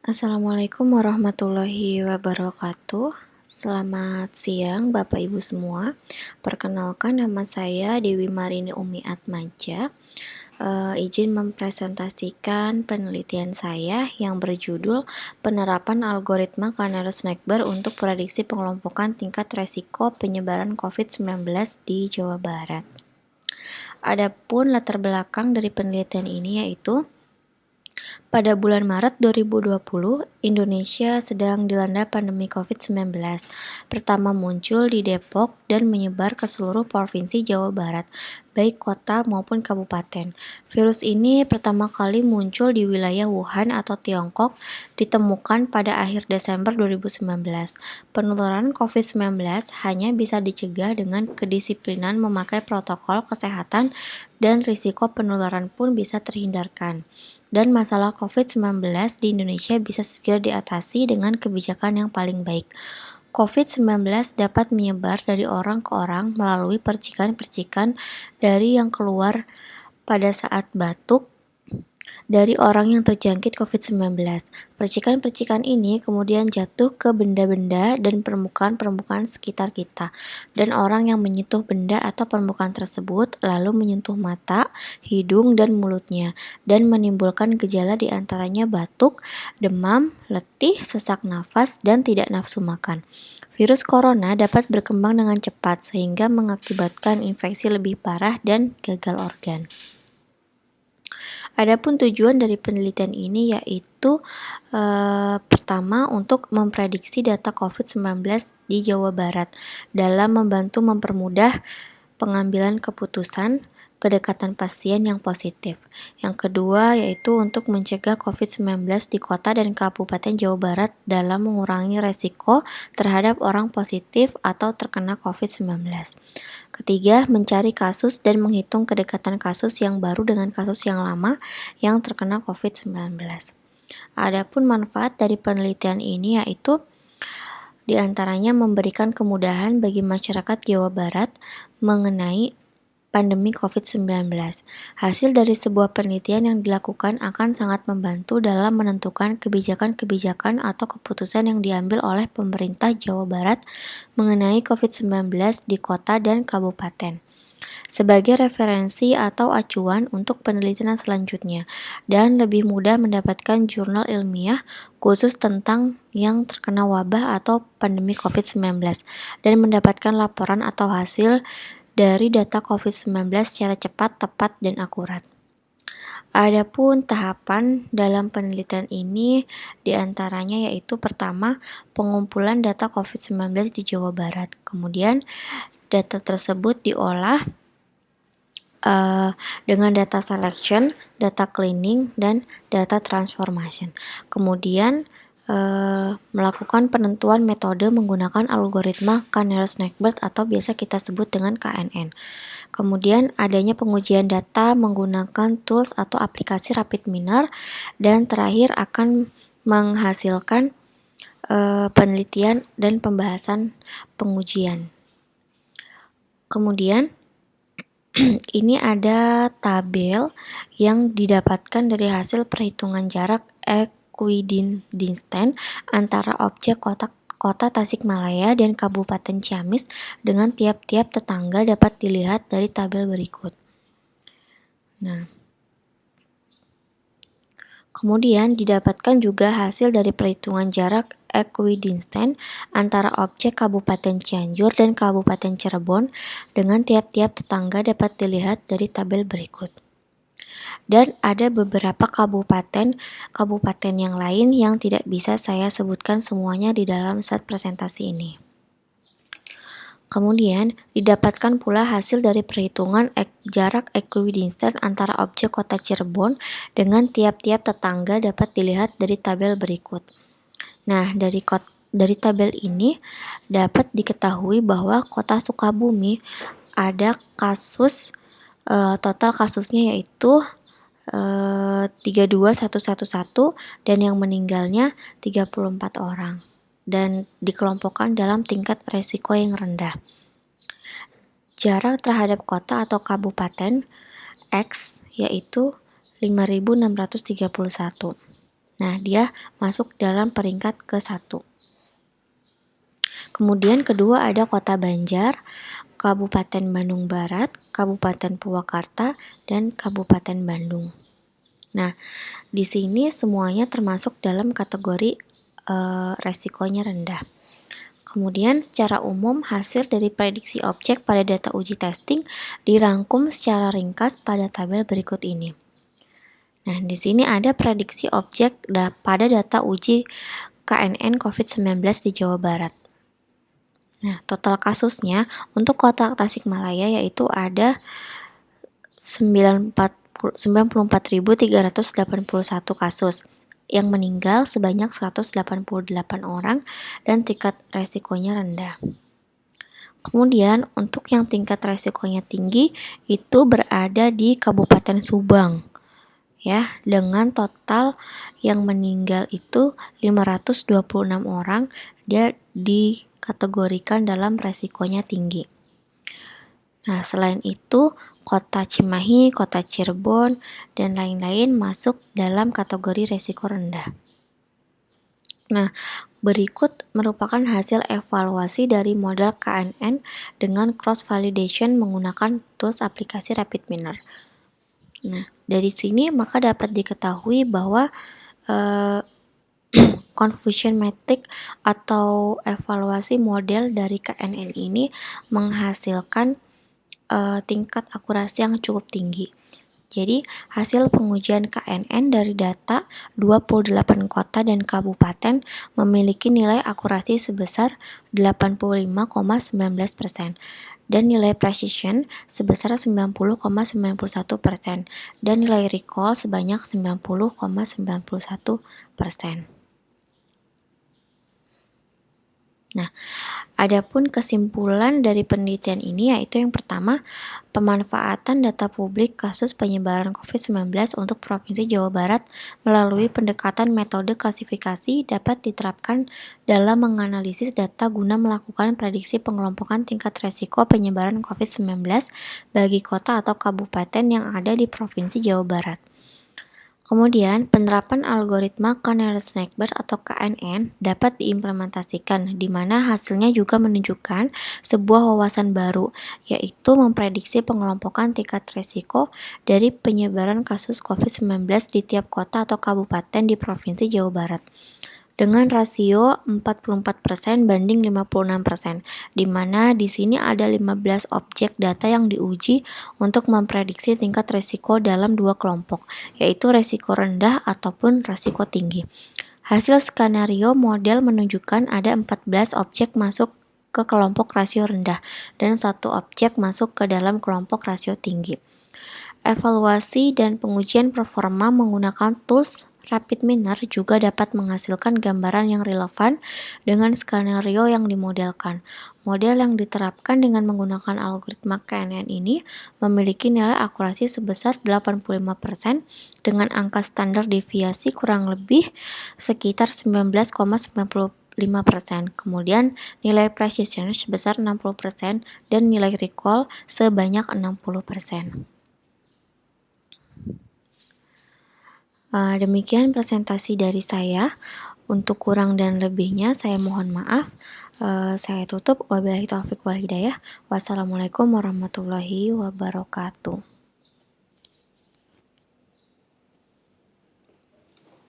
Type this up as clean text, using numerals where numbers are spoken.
Assalamualaikum warahmatullahi wabarakatuh. Selamat siang Bapak Ibu semua. Perkenalkan, nama saya Dewi Marini Umi Atmaja. Izin mempresentasikan penelitian saya yang berjudul Penerapan Algoritma Kanner-Snackbar untuk Prediksi Pengelompokan Tingkat Resiko Penyebaran COVID-19 di Jawa Barat. Adapun latar belakang dari penelitian ini yaitu pada bulan Maret 2020, Indonesia sedang dilanda pandemi COVID-19. Pertama muncul di Depok dan menyebar ke seluruh provinsi Jawa Barat, baik kota maupun kabupaten. Virus ini pertama kali muncul di wilayah Wuhan atau Tiongkok, ditemukan pada akhir Desember 2019. Penularan COVID-19 hanya bisa dicegah dengan kedisiplinan memakai protokol kesehatan dan risiko penularan pun bisa terhindarkan. Dan masalah COVID-19 di Indonesia bisa segera diatasi dengan kebijakan yang paling baik. COVID-19 dapat menyebar dari orang ke orang melalui percikan-percikan dari yang keluar pada saat batuk dari orang yang terjangkit COVID-19. Percikan-percikan ini kemudian jatuh ke benda-benda dan permukaan-permukaan sekitar kita, dan orang yang menyentuh benda atau permukaan tersebut lalu menyentuh mata, hidung, dan mulutnya, dan menimbulkan gejala di antaranya batuk, demam, letih, sesak nafas, dan tidak nafsu makan. Virus corona dapat berkembang dengan cepat sehingga mengakibatkan infeksi lebih parah dan gagal organ. Adapun tujuan dari penelitian ini yaitu pertama untuk memprediksi data COVID-19 di Jawa Barat dalam membantu mempermudah pengambilan keputusan kedekatan pasien yang positif. Yang kedua yaitu untuk mencegah COVID-19 di kota dan kabupaten Jawa Barat dalam mengurangi resiko terhadap orang positif atau terkena COVID-19. Ketiga, mencari kasus dan menghitung kedekatan kasus yang baru dengan kasus yang lama yang terkena COVID-19. Adapun manfaat dari penelitian ini yaitu diantaranya memberikan kemudahan bagi masyarakat Jawa Barat mengenai pandemi COVID-19. Hasil dari sebuah penelitian yang dilakukan akan sangat membantu dalam menentukan kebijakan-kebijakan atau keputusan yang diambil oleh pemerintah Jawa Barat mengenai COVID-19 di kota dan kabupaten, sebagai referensi atau acuan untuk penelitian selanjutnya, dan lebih mudah mendapatkan jurnal ilmiah khusus tentang yang terkena wabah atau pandemi COVID-19, dan mendapatkan laporan atau hasil dari data COVID-19 secara cepat, tepat, dan akurat. Adapun tahapan dalam penelitian ini diantaranya yaitu pertama, pengumpulan data COVID-19 di Jawa Barat. Kemudian, data tersebut diolah dengan data selection, data cleaning, dan data transformation. Kemudian, melakukan penentuan metode menggunakan algoritma Kanner-Snackbar atau biasa kita sebut dengan KNN. Kemudian adanya pengujian data menggunakan tools atau aplikasi RapidMiner, dan terakhir akan menghasilkan penelitian dan pembahasan pengujian. Kemudian ini ada tabel yang didapatkan dari hasil perhitungan jarak equidistant antara objek kota Tasikmalaya dan Kabupaten Ciamis dengan tiap-tiap tetangga dapat dilihat dari tabel berikut. Nah, kemudian didapatkan juga hasil dari perhitungan jarak equidistant antara objek Kabupaten Cianjur dan Kabupaten Cirebon dengan tiap-tiap tetangga dapat dilihat dari tabel berikut. Dan ada beberapa kabupaten yang lain yang tidak bisa saya sebutkan semuanya di dalam slide presentasi ini. Kemudian, didapatkan pula hasil dari perhitungan jarak equidistant antara objek kota Cirebon dengan tiap-tiap tetangga dapat dilihat dari tabel berikut. Nah, dari tabel ini dapat diketahui bahwa kota Sukabumi ada total kasusnya yaitu 32111 dan yang meninggalnya 34 orang, dan dikelompokkan dalam tingkat resiko yang rendah. Jarak terhadap kota atau kabupaten X yaitu 5.631. Nah, dia masuk dalam peringkat ke-1. Kemudian kedua ada Kota Banjar, Kabupaten Bandung Barat, Kabupaten Purwakarta, dan Kabupaten Bandung. Nah, di sini semuanya termasuk dalam kategori resikonya rendah. Kemudian secara umum hasil dari prediksi objek pada data uji testing dirangkum secara ringkas pada tabel berikut ini. Nah, di sini ada prediksi objek pada data uji KNN COVID-19 di Jawa Barat. Nah, total kasusnya untuk kota Tasikmalaya yaitu ada 94.381 kasus, yang meninggal sebanyak 188 orang dan tingkat resikonya rendah. Kemudian untuk yang tingkat resikonya tinggi itu berada di Kabupaten Subang, ya, dengan total yang meninggal itu 526 orang, dia dikategorikan dalam resikonya tinggi. Nah, selain itu, Kota Cimahi, Kota Cirebon, dan lain-lain masuk dalam kategori resiko rendah. Nah, berikut merupakan hasil evaluasi dari model KNN dengan cross-validation menggunakan tools aplikasi RapidMiner. Nah, dari sini maka dapat diketahui bahwa confusion metric atau evaluasi model dari KNN ini menghasilkan tingkat akurasi yang cukup tinggi. Jadi, hasil pengujian KNN dari data 28 kota dan kabupaten memiliki nilai akurasi sebesar 85,19% dan nilai precision sebesar 90,91% dan nilai recall sebanyak 90,91%. Nah, adapun kesimpulan dari penelitian ini yaitu yang pertama, pemanfaatan data publik kasus penyebaran COVID-19 untuk Provinsi Jawa Barat melalui pendekatan metode klasifikasi dapat diterapkan dalam menganalisis data guna melakukan prediksi pengelompokan tingkat resiko penyebaran COVID-19 bagi kota atau kabupaten yang ada di Provinsi Jawa Barat. Kemudian, penerapan algoritma Canary Snackbird atau KNN dapat diimplementasikan, di mana hasilnya juga menunjukkan sebuah wawasan baru, yaitu memprediksi pengelompokan tingkat risiko dari penyebaran kasus COVID-19 di tiap kota atau kabupaten di Provinsi Jawa Barat. Dengan rasio 44% banding 56%, di mana di sini ada 15 objek data yang diuji untuk memprediksi tingkat risiko dalam dua kelompok, yaitu risiko rendah ataupun risiko tinggi. Hasil skenario model menunjukkan ada 14 objek masuk ke kelompok rasio rendah dan satu objek masuk ke dalam kelompok rasio tinggi. Evaluasi dan pengujian performa menggunakan tools RapidMiner juga dapat menghasilkan gambaran yang relevan dengan skenario yang dimodelkan. Model yang diterapkan dengan menggunakan algoritma KNN ini memiliki nilai akurasi sebesar 85% dengan angka standar deviasi kurang lebih sekitar 19,95%. Kemudian nilai precision sebesar 60% dan nilai recall sebanyak 60%. Demikian presentasi dari saya. Untuk kurang dan lebihnya saya mohon maaf. Saya tutup. Wabillahi taufiq wal hidayah. Wassalamualaikum warahmatullahi wabarakatuh.